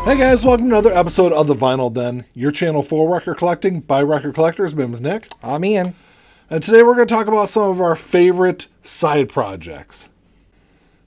Hey guys, welcome to another episode of The Vinyl Den, your channel for record collecting by record collectors. My name is Nick. I'm Ian. And today we're going to talk about some of our favorite side projects.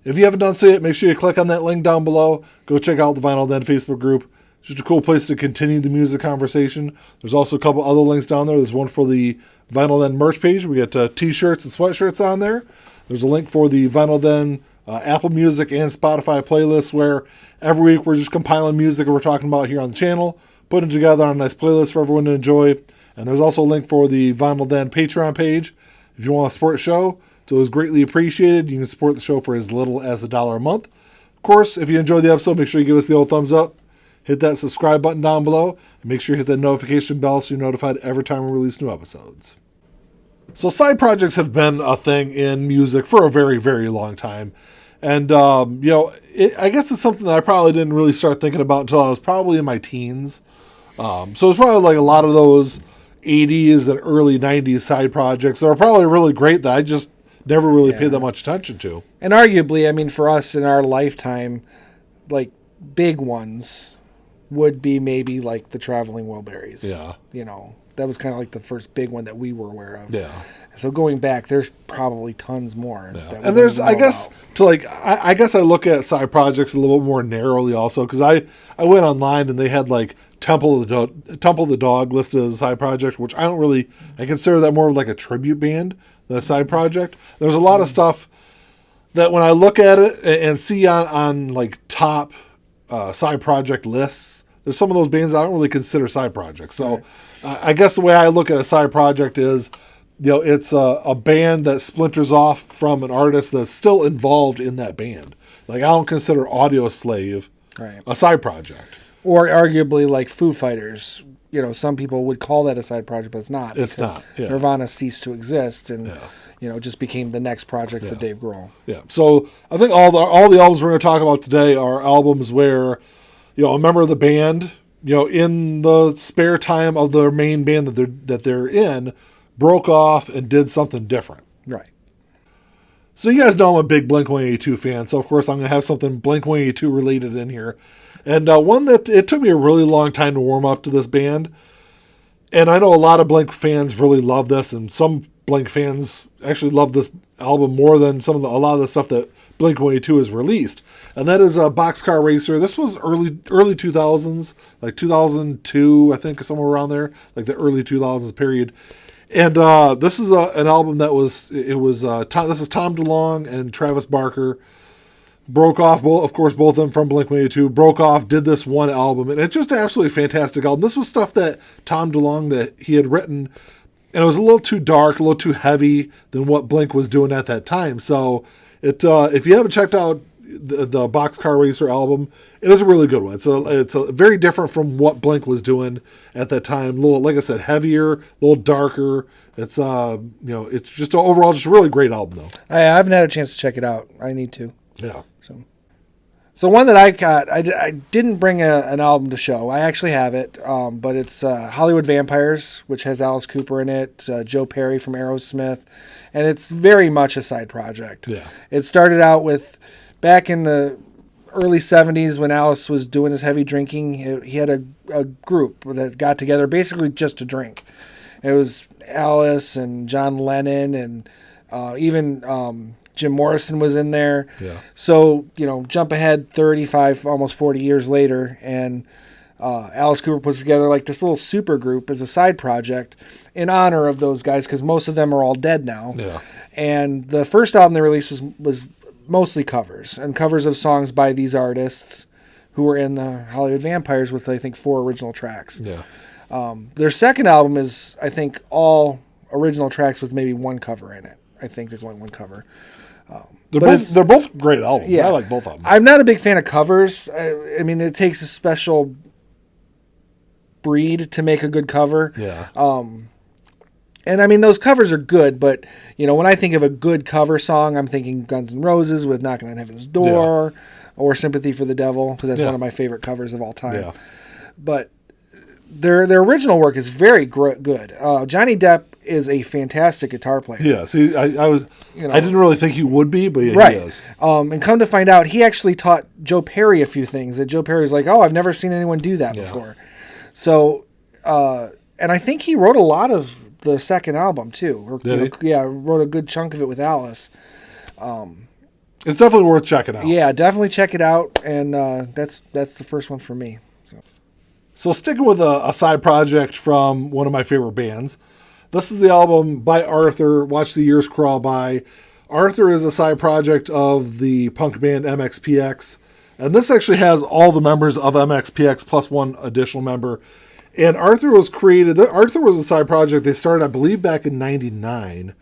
If you haven't done so yet, make sure you click on that link down below. Go check out the Vinyl Den Facebook group. It's just a cool place to continue the music conversation. There's also a couple other links down there. There's one for the Vinyl Den merch page. We get t-shirts and sweatshirts on there. There's a link for the Vinyl Den Apple Music and Spotify playlists where every week we're just compiling music that we're talking about here on the channel, putting it together on a nice playlist for everyone to enjoy. And there's also a link for the Vinyl Den Patreon page. If you want to support the show, it's always greatly appreciated. You can support the show for as little as $1 a month. Of course, if you enjoyed the episode, make sure you give us the old thumbs up. Hit that subscribe button down below. And make sure you hit that notification bell so you're notified every time we release new episodes. So side projects have been a thing in music for a very, very long time. And, I guess it's something that I probably didn't really start thinking about until I was probably in my teens. So it's probably like a lot of those 80s and early 90s side projects that are probably really great that I just never really paid that much attention to. And arguably, I mean, for us in our lifetime, like big ones would be maybe like the Traveling Wilburys. Yeah. You know, that was kind of like the first big one that we were aware of. Yeah. So going back, there's probably tons more. Yeah. And there's, I guess, I guess I look at side projects a little bit more narrowly also, because I went online and they had like Temple of the Dog listed as a side project, which I consider that more of like a tribute band than a side project. There's a lot of stuff that when I look at it and see on like top side project lists, there's some of those bands I don't really consider side projects. So I guess the way I look at a side project is, it's a band that splinters off from an artist that's still involved in that band. Like, I don't consider Audio Slave a side project. Or arguably like Foo Fighters. Some people would call that a side project, but it's not. It's not. Yeah. Nirvana ceased to exist and, just became the next project for Dave Grohl. Yeah. So I think all the albums we're going to talk about today are albums where, a member of the band, in the spare time of their main band that they're in, broke off and did something different. Right. So you guys know I'm a big Blink-182 fan, so of course I'm going to have something Blink-182 related in here. And one that it took me a really long time to warm up to this band. And I know a lot of Blink fans really love this, and some Blink fans actually love this album more than a lot of the stuff that Blink-182 has released. And that is Boxcar Racer. This was early 2000s, like 2002, I think, somewhere around there, like the early 2000s period. And this is an album that this is Tom DeLonge and Travis Barker. Broke off, both of them from Blink-182, broke off, did this one album, and it's just an absolutely fantastic album. This was stuff that Tom DeLonge, that he had written, and it was a little too dark, a little too heavy than what Blink was doing at that time. So if you haven't checked out the Boxcar Racer album, it is a really good one. It's a very different from what Blink was doing at that time. A little, like I said, heavier, a little darker. It's it's just overall just a really great album though. I haven't had a chance to check it out. I need to. Yeah. So one that I got, I didn't bring an album to show. I actually have it, but it's Hollywood Vampires, which has Alice Cooper in it, Joe Perry from Aerosmith, and it's very much a side project. Yeah. It started out with, back in the early 70s when Alice was doing his heavy drinking, he had a group that got together basically just to drink. It was Alice and John Lennon and even Jim Morrison was in there. Yeah. So, jump ahead 35, almost 40 years later, and Alice Cooper puts together like this little super group as a side project in honor of those guys, because most of them are all dead now. Yeah. And the first album they released was mostly covers, and covers of songs by these artists who were in the Hollywood Vampires with, I think, 4 original tracks. Yeah. Their second album is, I think, all original tracks with maybe one cover in it. I think there's only one cover. They're both great albums. Yeah. I like both of them. I'm not a big fan of covers. I mean, it takes a special breed to make a good cover. Yeah. And I mean, those covers are good, but when I think of a good cover song, I'm thinking Guns N' Roses with "Knocking on Heaven's Door" or "Sympathy for the Devil," because that's one of my favorite covers of all time. Yeah. But their original work is very good. Johnny Depp is a fantastic guitar player. Yeah, see, I didn't really think he would be, but yeah, Right. he is. And come to find out, he actually taught Joe Perry a few things that Joe Perry's like, oh, I've never seen anyone do that before. So, and I think he wrote a lot of the second album too. Or, Did he? Yeah, wrote a good chunk of it with Alice. It's definitely worth checking out. Yeah, definitely check it out. And that's the first one for me. So sticking with a side project from one of my favorite bands, this is the album by Arthur, Watch the Years Crawl By. Arthur is a side project of the punk band MXPX, and this actually has all the members of MXPX plus one additional member. And Arthur was a side project they started, I believe, back in '99.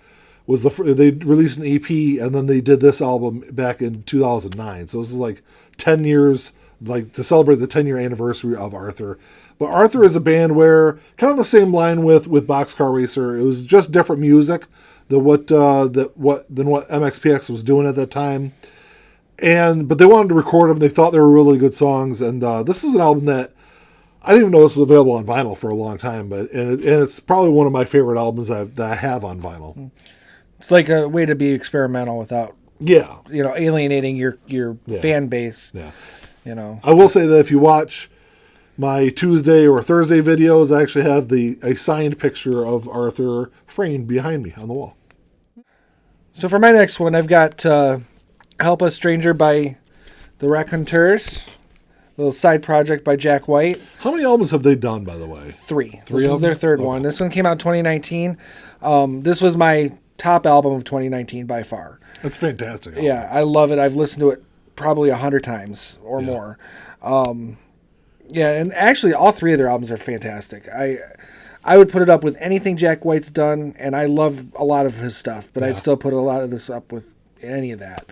They released an EP, and then they did this album back in 2009. So this is like 10 years, like to celebrate the 10-year anniversary of Arthur. But Arthur is a band where, kind of the same line with Boxcar Racer, it was just different music than what MXPX was doing at that time. But they wanted to record them. They thought they were really good songs, and this is an album that I didn't even know this was available on vinyl for a long time. And it's probably one of my favorite albums that I have on vinyl. It's like a way to be experimental without, alienating your fan base. Yeah. I will say that if you watch my Tuesday or Thursday videos, I actually have a signed picture of Arthur framed behind me on the wall. So for my next one, I've got Help a Stranger by the Raconteurs, a little side project by Jack White. How many albums have they done, by the way? Three. This is their third one. This one came out in 2019. This was my top album of 2019 by far. That's fantastic. Yeah, I love it. I've listened to it probably 100 times or more. And actually all three of their albums are fantastic. I would put it up with anything Jack White's done, and I love a lot of his stuff, but I'd still put a lot of this up with any of that.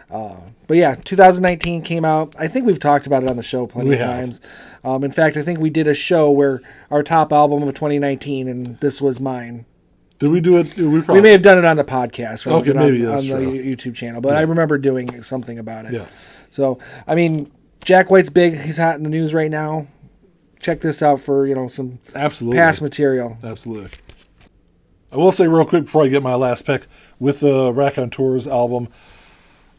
But yeah, 2019 came out. I think we've talked about it on the show plenty of times. In fact, I think we did a show where our top album of 2019, and this was mine. Did we do it? We may have done it on the podcast, okay, maybe on that's the true. YouTube channel, but I remember doing something about it. Yeah. So, I mean, Jack White's big. He's hot in the news right now. Check this out for some past material. Absolutely. I will say real quick before I get my last pick with the Raconteurs album.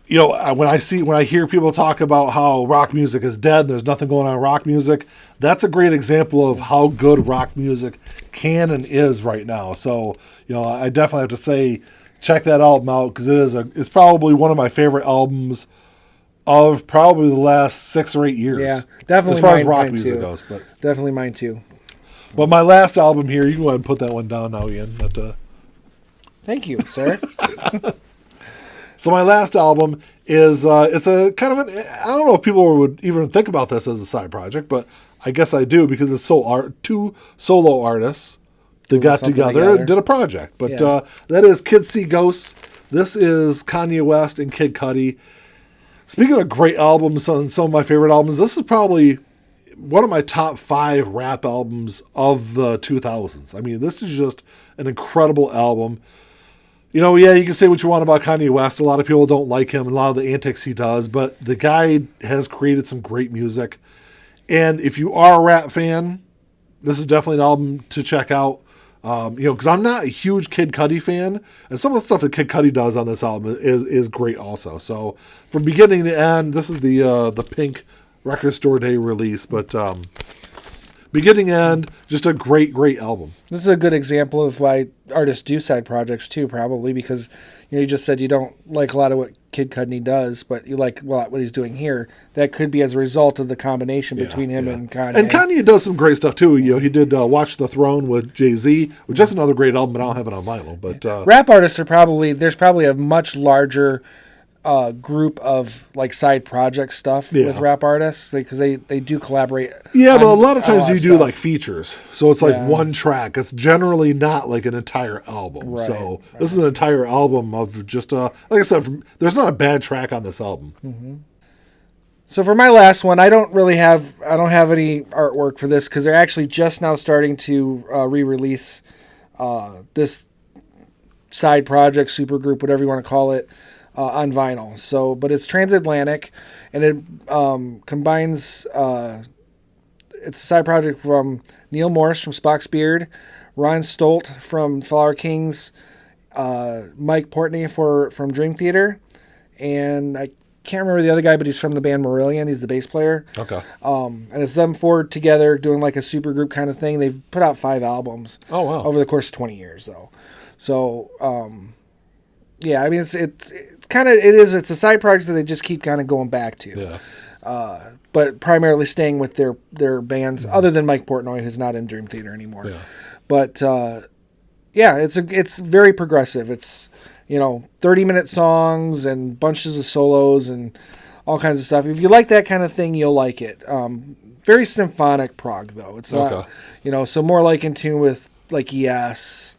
When I hear people talk about how rock music is dead, and there's nothing going on in rock music, that's a great example of how good rock music can and is right now. So, I definitely have to say, check that album out because it's probably one of my favorite albums of probably the last 6 or 8 years. Yeah, definitely. As far as rock music goes, but definitely mine too. But my last album here, you can go ahead and put that one down now, Ian. Thank you, sir. So my last album is it's a kind of I don't know if people would even think about this as a side project, but I guess I do because it's two solo artists that got together and did a project. But that is Kids See Ghosts. This is Kanye West and Kid Cudi. Speaking of great albums and some of my favorite albums, this is probably one of my top 5 rap albums of the 2000s. I mean, this is just an incredible album. You can say what you want about Kanye West. A lot of people don't like him and a lot of the antics he does, but the guy has created some great music. And if you are a rap fan, this is definitely an album to check out. Because I'm not a huge Kid Cudi fan, and some of the stuff that Kid Cudi does on this album is great also. So from beginning to end, this is the Pink Record Store Day release, but beginning to end, just a great album. This is a good example of why artists do side projects too, probably because you just said you don't like a lot of what Kid Cudi does, but you like what he's doing here. That could be as a result of the combination between him and Kanye. And Kanye does some great stuff too. He did Watch the Throne with Jay-Z, which is another great album, but I don't have it on vinyl. But rap artists there's probably a much larger group of like side project stuff with rap artists because they do collaborate. Yeah, but a lot of times you do like features, so it's like one track. It's generally not like an entire album. Right, so this is an entire album of just like I said, there's not a bad track on this album. Mm-hmm. So for my last one, I don't have any artwork for this because they're actually just now starting to re-release this side project, supergroup, whatever you want to call it. On vinyl. So, but it's transatlantic, and it combines. It's a side project from Neil Morse from Spock's Beard, Ron Stolt from Fowler Kings, Mike Portney from Dream Theater, and I can't remember the other guy, but he's from the band Marillion. He's the bass player. Okay. And it's them four together doing like a super group kind of thing. They've put out 5 albums. Oh, wow. Over the course of 20 years, though. So, yeah, I mean, it's kind of, it's a side project that they just keep kind of going back to. Yeah. But primarily staying with their bands, other than Mike Portnoy, who's not in Dream Theater anymore. Yeah. But, yeah, it's very progressive. It's, 30-minute songs and bunches of solos and all kinds of stuff. If you like that kind of thing, you'll like it. Very symphonic prog, though. It's not, so more like in tune with, like, ES,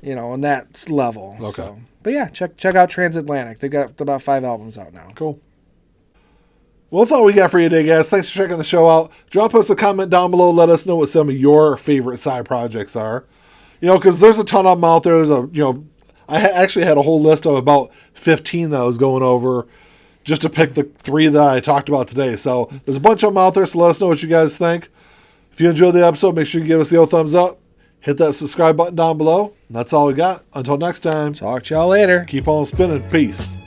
on that level. Okay. So, but, yeah, check out Transatlantic. They've got about 5 albums out now. Cool. Well, that's all we got for you today, guys. Thanks for checking the show out. Drop us a comment down below. Let us know what some of your favorite side projects are. Because there's a ton of them out there. There's I actually had a whole list of about 15 that I was going over just to pick the 3 that I talked about today. So there's a bunch of them out there, so let us know what you guys think. If you enjoyed the episode, make sure you give us the old thumbs up. Hit that subscribe button down below. And that's all we got. Until next time. Talk to y'all later. Keep on spinning. Peace.